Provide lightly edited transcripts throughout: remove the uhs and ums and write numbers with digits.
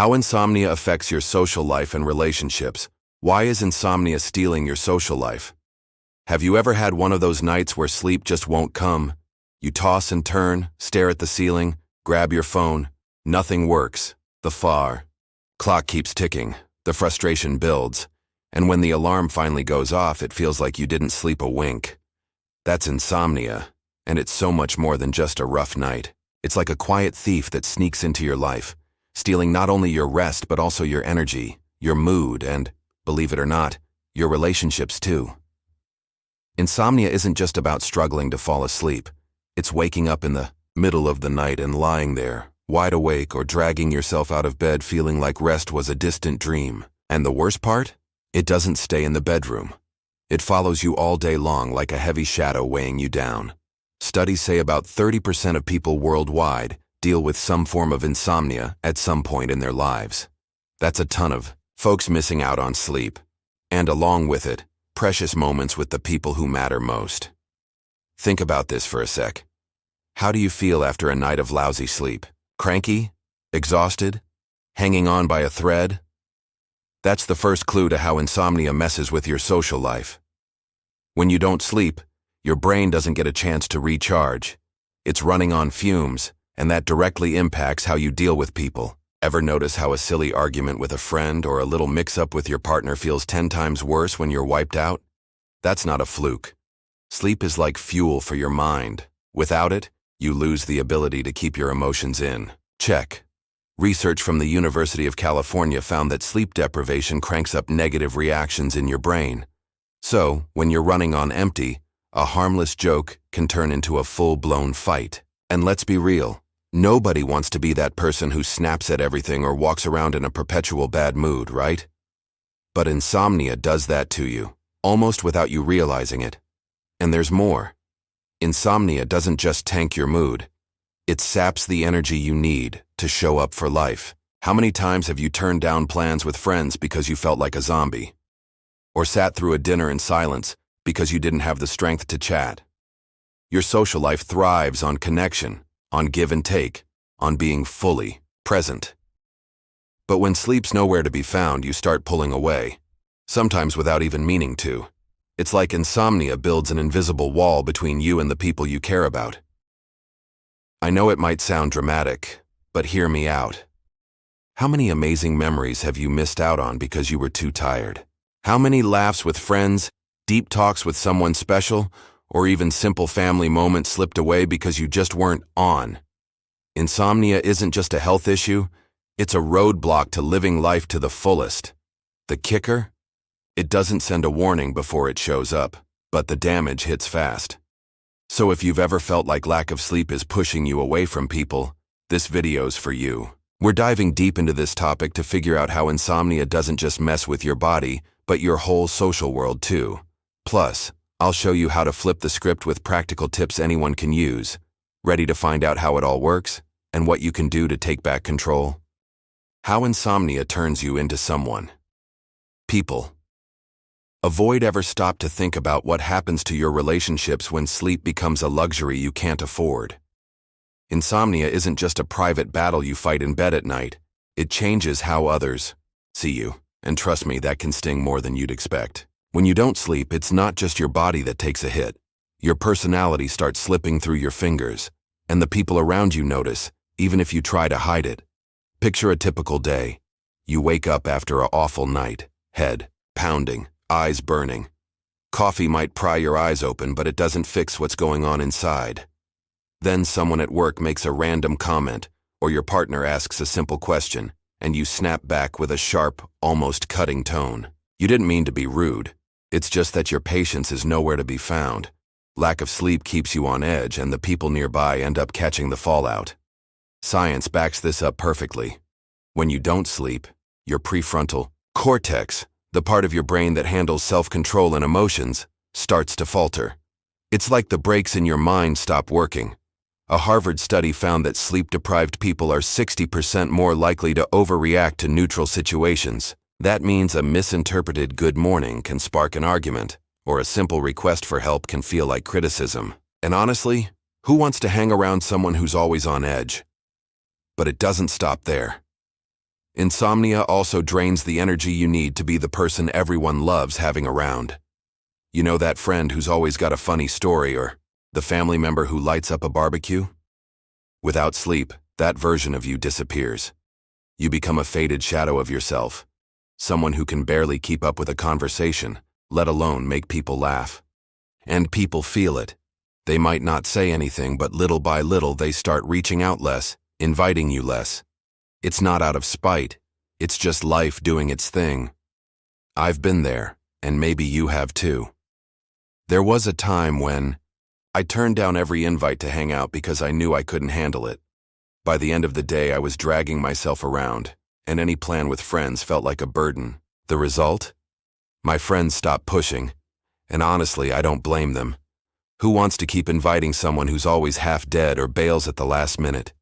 How insomnia affects your social life and relationships. Why is insomnia stealing your social life? Have you ever had one of those nights where sleep just won't come? You toss and turn, stare at the ceiling, grab your phone. Nothing works. The clock keeps ticking. The frustration builds. And when the alarm finally goes off, it feels like you didn't sleep a wink. That's insomnia. And it's so much more than just a rough night. It's like a quiet thief that sneaks into your life, stealing not only your rest but also your energy, your mood, and, believe it or not, your relationships too. Insomnia isn't just about struggling to fall asleep. It's waking up in the middle of the night and lying there, wide awake or dragging yourself out of bed feeling like rest was a distant dream. And the worst part? It doesn't stay in the bedroom. It follows you all day long like a heavy shadow weighing you down. Studies say about 30% of people worldwide deal with some form of insomnia at some point in their lives. That's a ton of folks missing out on sleep. And along with it, precious moments with the people who matter most. Think about this for a sec. How do you feel after a night of lousy sleep? Cranky? Exhausted? Hanging on by a thread? That's the first clue to how insomnia messes with your social life. When you don't sleep, your brain doesn't get a chance to recharge. It's running on fumes, and that directly impacts how you deal with people. Ever notice how a silly argument with a friend or a little mix-up with your partner feels 10 times worse when you're wiped out? That's not a fluke. Sleep is like fuel for your mind. Without it, you lose the ability to keep your emotions in check. Research from the University of California found that sleep deprivation cranks up negative reactions in your brain. So, when you're running on empty, a harmless joke can turn into a full-blown fight. And let's be real, nobody wants to be that person who snaps at everything or walks around in a perpetual bad mood, right? But insomnia does that to you, almost without you realizing it. And there's more. Insomnia doesn't just tank your mood. It saps the energy you need to show up for life. How many times have you turned down plans with friends because you felt like a zombie? Or sat through a dinner in silence because you didn't have the strength to chat? Your social life thrives on connection, on give and take, on being fully present. But when sleep's nowhere to be found, you start pulling away, sometimes without even meaning to. It's like insomnia builds an invisible wall between you and the people you care about. I know it might sound dramatic, but hear me out. How many amazing memories have you missed out on because you were too tired? How many laughs with friends, deep talks with someone special, or even simple family moments slipped away because you just weren't on? Insomnia isn't just a health issue, it's a roadblock to living life to the fullest. The kicker? It doesn't send a warning before it shows up, but the damage hits fast. So if you've ever felt like lack of sleep is pushing you away from people, this video's for you. We're diving deep into this topic to figure out how insomnia doesn't just mess with your body, but your whole social world too. Plus, I'll show you how to flip the script with practical tips anyone can use. Ready to find out how it all works and what you can do to take back control? How insomnia turns you into someone. People. Avoid ever stop to think about what happens to your relationships when sleep becomes a luxury you can't afford. Insomnia isn't just a private battle you fight in bed at night. It changes how others see you. And trust me, that can sting more than you'd expect. When you don't sleep, it's not just your body that takes a hit. Your personality starts slipping through your fingers, and the people around you notice, even if you try to hide it. Picture a typical day. You wake up after an awful night, head pounding, eyes burning. Coffee might pry your eyes open, but it doesn't fix what's going on inside. Then someone at work makes a random comment, or your partner asks a simple question, and you snap back with a sharp, almost cutting tone. You didn't mean to be rude. It's just that your patience is nowhere to be found. Lack of sleep keeps you on edge, and the people nearby end up catching the fallout. Science backs this up perfectly. When you don't sleep, your prefrontal cortex, the part of your brain that handles self-control and emotions, starts to falter. It's like the brakes in your mind stop working. A Harvard study found that sleep-deprived people are 60% more likely to overreact to neutral situations. That means a misinterpreted good morning can spark an argument, or a simple request for help can feel like criticism. And honestly, who wants to hang around someone who's always on edge? But it doesn't stop there. Insomnia also drains the energy you need to be the person everyone loves having around. You know that friend who's always got a funny story, or the family member who lights up a barbecue? Without sleep, that version of you disappears. You become a faded shadow of yourself, someone who can barely keep up with a conversation, let alone make people laugh. And people feel it. They might not say anything, but little by little they start reaching out less, inviting you less. It's not out of spite, it's just life doing its thing. I've been there, and maybe you have too. There was a time when I turned down every invite to hang out because I knew I couldn't handle it. By the end of the day, I was dragging myself around, and any plan with friends felt like a burden. The result? My friends stopped pushing, and honestly, I don't blame them. Who wants to keep inviting someone who's always half dead or bails at the last minute?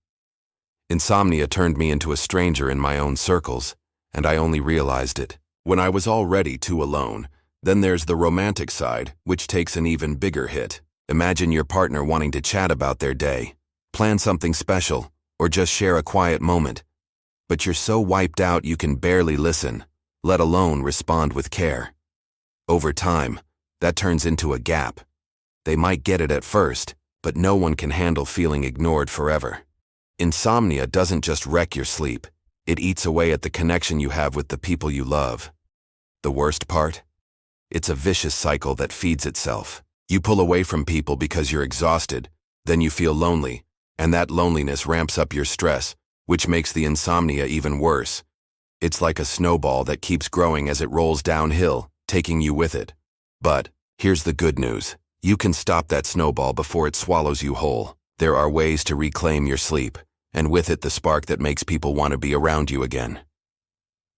Insomnia turned me into a stranger in my own circles, and I only realized it when I was already too alone. Then there's the romantic side, which takes an even bigger hit. Imagine your partner wanting to chat about their day, plan something special, or just share a quiet moment. But you're so wiped out you can barely listen, let alone respond with care. Over time, that turns into a gap. They might get it at first, but no one can handle feeling ignored forever. Insomnia doesn't just wreck your sleep, it eats away at the connection you have with the people you love. The worst part? It's a vicious cycle that feeds itself. You pull away from people because you're exhausted, then you feel lonely, and that loneliness ramps up your stress, which makes the insomnia even worse. It's like a snowball that keeps growing as it rolls downhill, taking you with it. But here's the good news. You can stop that snowball before it swallows you whole. There are ways to reclaim your sleep, and with it the spark that makes people want to be around you again.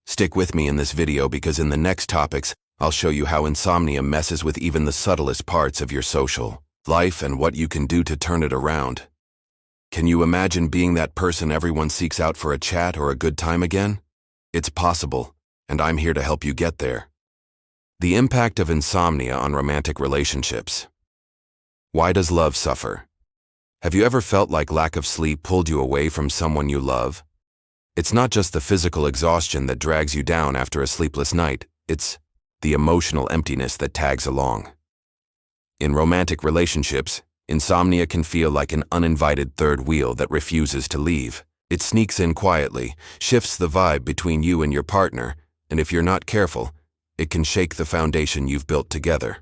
Stick with me in this video because in the next topics, I'll show you how insomnia messes with even the subtlest parts of your social life and what you can do to turn it around. Can you imagine being that person everyone seeks out for a chat or a good time again? It's possible, and I'm here to help you get there. The impact of insomnia on romantic relationships. Why does love suffer? Have you ever felt like lack of sleep pulled you away from someone you love? It's not just the physical exhaustion that drags you down after a sleepless night, it's the emotional emptiness that tags along. In romantic relationships, insomnia can feel like an uninvited third wheel that refuses to leave. It sneaks in quietly, shifts the vibe between you and your partner, and if you're not careful, it can shake the foundation you've built together.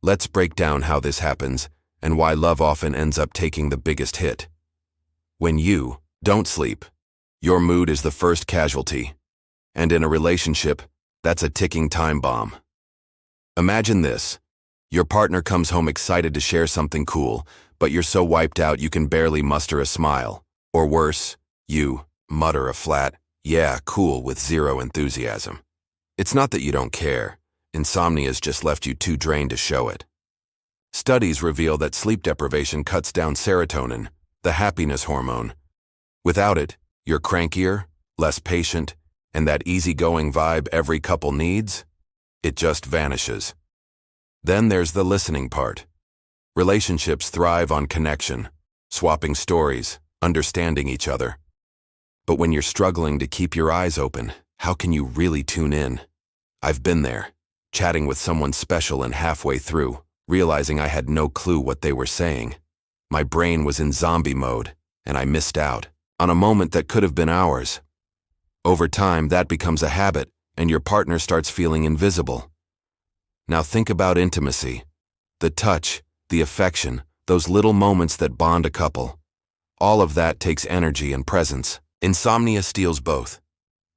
Let's break down how this happens and why love often ends up taking the biggest hit. When you don't sleep, your mood is the first casualty. And in a relationship, that's a ticking time bomb. Imagine this. Your partner comes home excited to share something cool, but you're so wiped out you can barely muster a smile. Or worse, you mutter a flat, "Yeah, cool," with zero enthusiasm. It's not that you don't care. Insomnia's just left you too drained to show it. Studies reveal that sleep deprivation cuts down serotonin, the happiness hormone. Without it, you're crankier, less patient, and that easygoing vibe every couple needs, it just vanishes. Then there's the listening part. Relationships thrive on connection, swapping stories, understanding each other. But when you're struggling to keep your eyes open, how can you really tune in? I've been there, chatting with someone special and halfway through, realizing I had no clue what they were saying. My brain was in zombie mode, and I missed out on a moment that could have been ours. Over time, that becomes a habit, and your partner starts feeling invisible. Now think about intimacy. The touch, the affection, those little moments that bond a couple. All of that takes energy and presence. Insomnia steals both.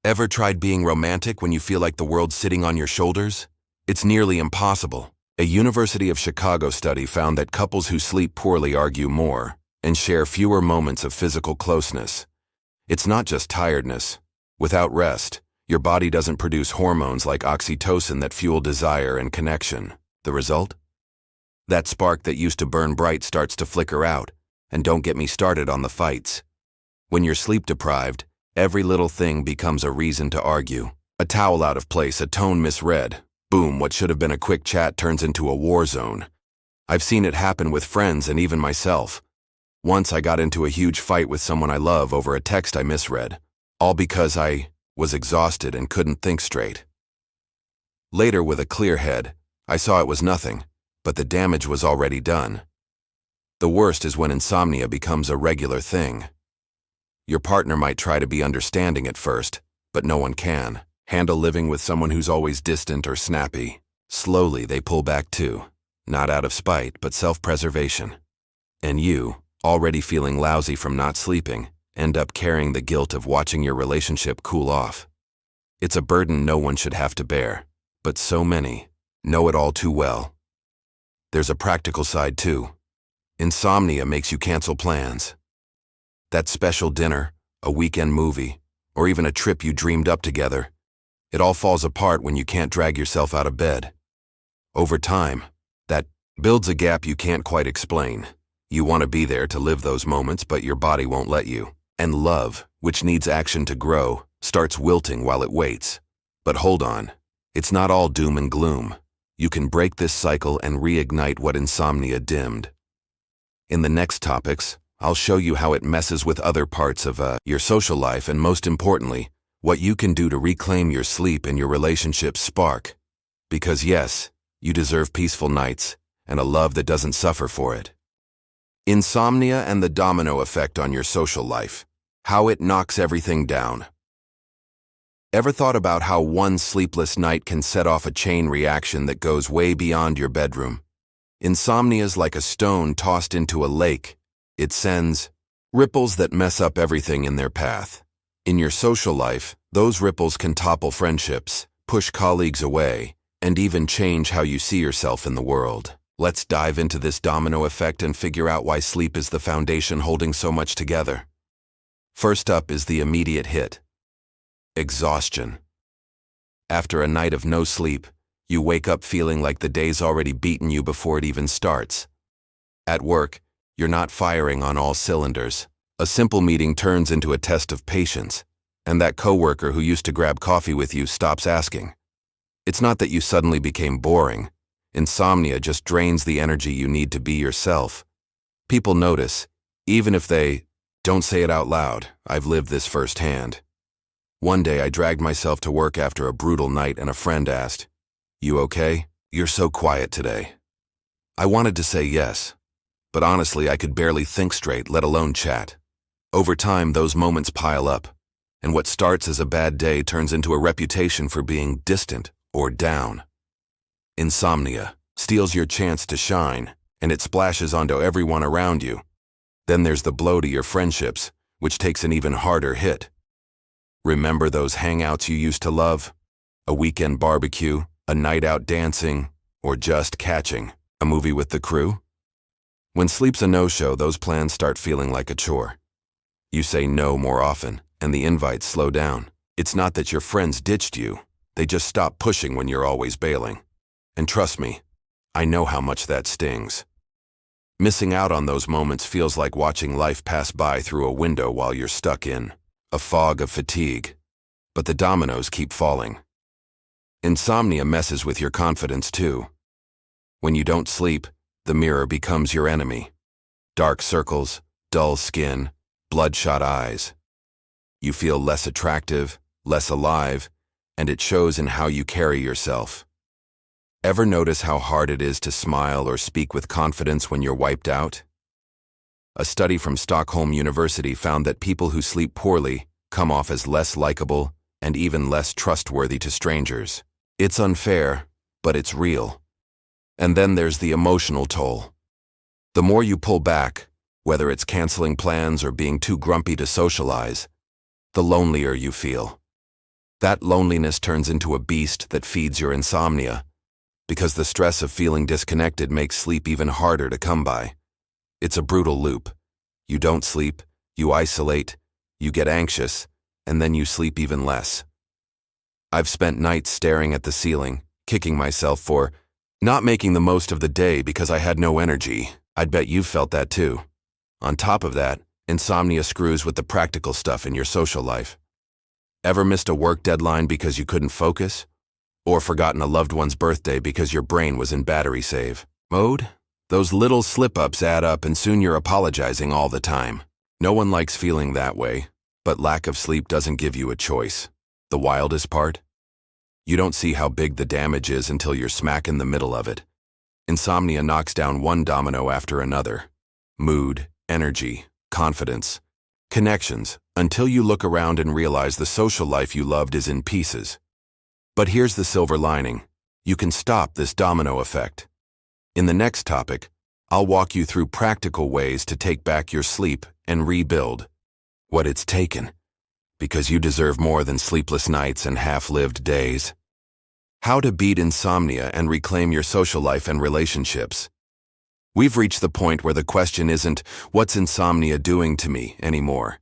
Ever tried being romantic when you feel like the world's sitting on your shoulders? It's nearly impossible. A University of Chicago study found that couples who sleep poorly argue more and share fewer moments of physical closeness. It's not just tiredness. Without rest, your body doesn't produce hormones like oxytocin that fuel desire and connection. The result? That spark that used to burn bright starts to flicker out, and don't get me started on the fights. When you're sleep deprived, every little thing becomes a reason to argue. A towel out of place, a tone misread. Boom, what should have been a quick chat turns into a war zone. I've seen it happen with friends and even myself. Once I got into a huge fight with someone I love over a text I misread, all because I was exhausted and couldn't think straight. Later, with a clear head, I saw it was nothing, but the damage was already done. The worst is when insomnia becomes a regular thing. Your partner might try to be understanding at first, but no one can handle living with someone who's always distant or snappy. Slowly, they pull back too, not out of spite, but self-preservation. And you, already feeling lousy from not sleeping, end up carrying the guilt of watching your relationship cool off. It's a burden no one should have to bear, but so many know it all too well. There's a practical side too. Insomnia makes you cancel plans. That special dinner, a weekend movie, or even a trip you dreamed up together, it all falls apart when you can't drag yourself out of bed. Over time, that builds a gap you can't quite explain. You want to be there to live those moments, but your body won't let you. And love, which needs action to grow, starts wilting while it waits. But hold on, it's not all doom and gloom. You can break this cycle and reignite what insomnia dimmed. In the next topics, I'll show you how it messes with other parts of your social life, and most importantly, what you can do to reclaim your sleep and your relationship's spark. Because yes, you deserve peaceful nights and a love that doesn't suffer for it. Insomnia and the domino effect on your social life. How it knocks everything down. Ever thought about how one sleepless night can set off a chain reaction that goes way beyond your bedroom? Insomnia's like a stone tossed into a lake. It sends ripples that mess up everything in their path. In your social life, those ripples can topple friendships, push colleagues away, and even change how you see yourself in the world. Let's dive into this domino effect and figure out why sleep is the foundation holding so much together. First up is the immediate hit. Exhaustion. After a night of no sleep, you wake up feeling like the day's already beaten you before it even starts. At work, you're not firing on all cylinders. A simple meeting turns into a test of patience, and that coworker who used to grab coffee with you stops asking. It's not that you suddenly became boring. Insomnia just drains the energy you need to be yourself. People notice, even if they don't say it out loud. I've lived this firsthand. One day I dragged myself to work after a brutal night and a friend asked, "You okay? You're so quiet today." I wanted to say yes, but honestly I could barely think straight, let alone chat. Over time, those moments pile up, and what starts as a bad day turns into a reputation for being distant or down. Insomnia steals your chance to shine, and it splashes onto everyone around you. Then there's the blow to your friendships, which takes an even harder hit. Remember those hangouts you used to love? A weekend barbecue, a night out dancing, or just catching a movie with the crew? When sleep's a no-show, those plans start feeling like a chore. You say no more often, and the invites slow down. It's not that your friends ditched you. They just stop pushing when you're always bailing. And trust me, I know how much that stings. Missing out on those moments feels like watching life pass by through a window while you're stuck in a fog of fatigue. But the dominoes keep falling. Insomnia messes with your confidence too. When you don't sleep, the mirror becomes your enemy. Dark circles, dull skin, bloodshot eyes. You feel less attractive, less alive, and it shows in how you carry yourself. Ever notice how hard it is to smile or speak with confidence when you're wiped out? A study from Stockholm University found that people who sleep poorly come off as less likable and even less trustworthy to strangers. It's unfair, but it's real. And then there's the emotional toll. The more you pull back, whether it's canceling plans or being too grumpy to socialize, the lonelier you feel. That loneliness turns into a beast that feeds your insomnia, because the stress of feeling disconnected makes sleep even harder to come by. It's a brutal loop. You don't sleep, you isolate, you get anxious, and then you sleep even less. I've spent nights staring at the ceiling, kicking myself for not making the most of the day because I had no energy. I'd bet you've felt that too. On top of that, insomnia screws with the practical stuff in your social life. Ever missed a work deadline because you couldn't focus? Or forgotten a loved one's birthday because your brain was in battery save mode? Those little slip-ups add up and soon you're apologizing all the time. No one likes feeling that way, but lack of sleep doesn't give you a choice. The wildest part? You don't see how big the damage is until you're smack in the middle of it. Insomnia knocks down one domino after another. Mood, energy, confidence, connections, until you look around and realize the social life you loved is in pieces. But here's the silver lining. You can stop this domino effect. In the next topic, I'll walk you through practical ways to take back your sleep and rebuild what it's taken, because you deserve more than sleepless nights and half-lived days. How to beat insomnia and reclaim your social life and relationships. We've reached the point where the question isn't, what's insomnia doing to me, anymore.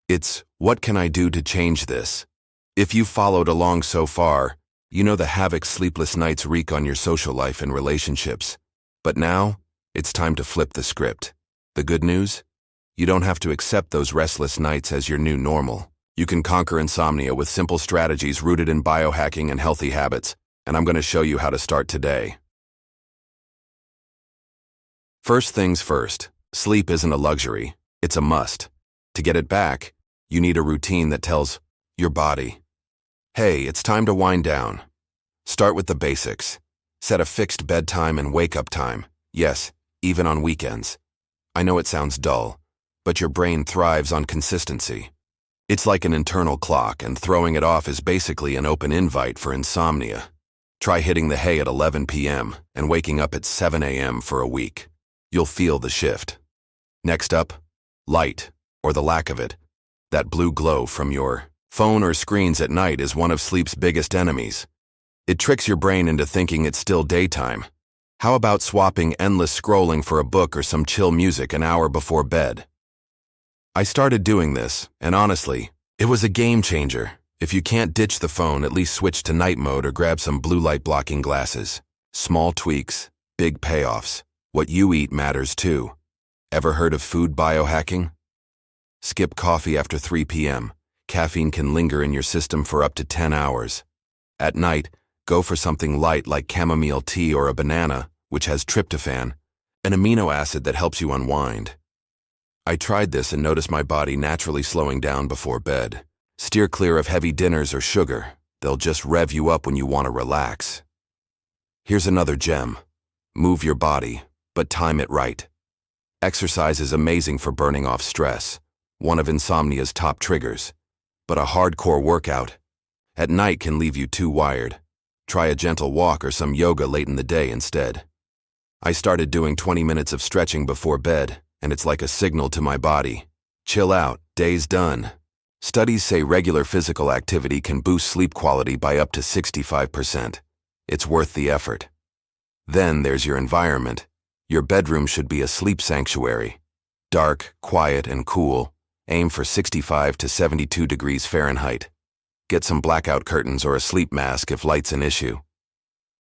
It's, what can I do to change this? If you've followed along so far, you know the havoc sleepless nights wreak on your social life and relationships. But now, it's time to flip the script. The good news? You don't have to accept those restless nights as your new normal. You can conquer insomnia with simple strategies rooted in biohacking and healthy habits, and I'm going to show you how to start today. First things first, sleep isn't a luxury, it's a must. To get it back, you need a routine that tells your body, hey, it's time to wind down. Start with the basics. Set a fixed bedtime and wake-up time. Yes, even on weekends. I know it sounds dull, but your brain thrives on consistency. It's like an internal clock, and throwing it off is basically an open invite for insomnia. Try hitting the hay at 11 p.m. and waking up at 7 a.m. for a week. You'll feel the shift. Next up, light, or the lack of it. That blue glow from your phone or screens at night is one of sleep's biggest enemies. It tricks your brain into thinking it's still daytime. How about swapping endless scrolling for a book or some chill music an hour before bed? I started doing this, and honestly, it was a game changer. If you can't ditch the phone, at least switch to night mode or grab some blue light blocking glasses. Small tweaks, big payoffs. What you eat matters too. Ever heard of food biohacking? Skip coffee after 3 p.m. Caffeine can linger in your system for up to 10 hours. At night, go for something light like chamomile tea or a banana, which has tryptophan, an amino acid that helps you unwind. I tried this and noticed my body naturally slowing down before bed. Steer clear of heavy dinners or sugar. They'll just rev you up when you want to relax. Here's another gem. Move your body, but time it right. Exercise is amazing for burning off stress, one of insomnia's top triggers. But a hardcore workout at night can leave you too wired. Try a gentle walk or some yoga late in the day instead. I started doing 20 minutes of stretching before bed, and it's like a signal to my body. Chill out, day's done. Studies say regular physical activity can boost sleep quality by up to 65%. It's worth the effort. Then there's your environment. Your bedroom should be a sleep sanctuary. Dark, quiet, and cool. Aim for 65 to 72 degrees Fahrenheit. Get some blackout curtains or a sleep mask if light's an issue.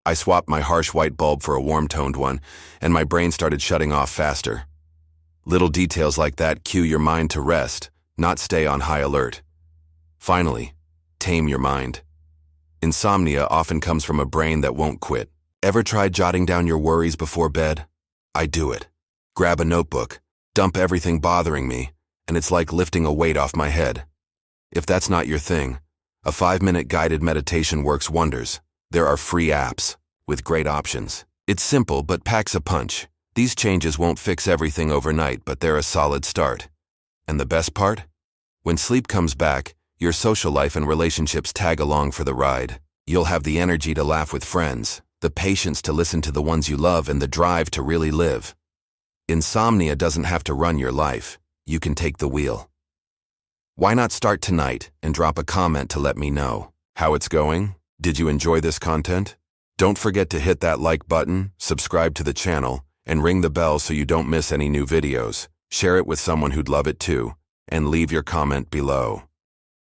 I swapped my harsh white bulb for a warm-toned one, and my brain started shutting off faster. Little details like that cue your mind to rest, not stay on high alert. Finally, tame your mind. Insomnia often comes from a brain that won't quit. Ever tried jotting down your worries before bed? I do it. Grab a notebook, dump everything bothering me, and it's like lifting a weight off my head. If that's not your thing, a 5-minute guided meditation works wonders. There are free apps with great options. It's simple but packs a punch. These changes won't fix everything overnight, but they're a solid start. And the best part? When sleep comes back, your social life and relationships tag along for the ride. You'll have the energy to laugh with friends, the patience to listen to the ones you love, and the drive to really live. Insomnia doesn't have to run your life. You can take the wheel. Why not start tonight and drop a comment to let me know how it's going? Did you enjoy this content? Don't forget to hit that like button, subscribe to the channel, and ring the bell so you don't miss any new videos. Share it with someone who'd love it too, and leave your comment below.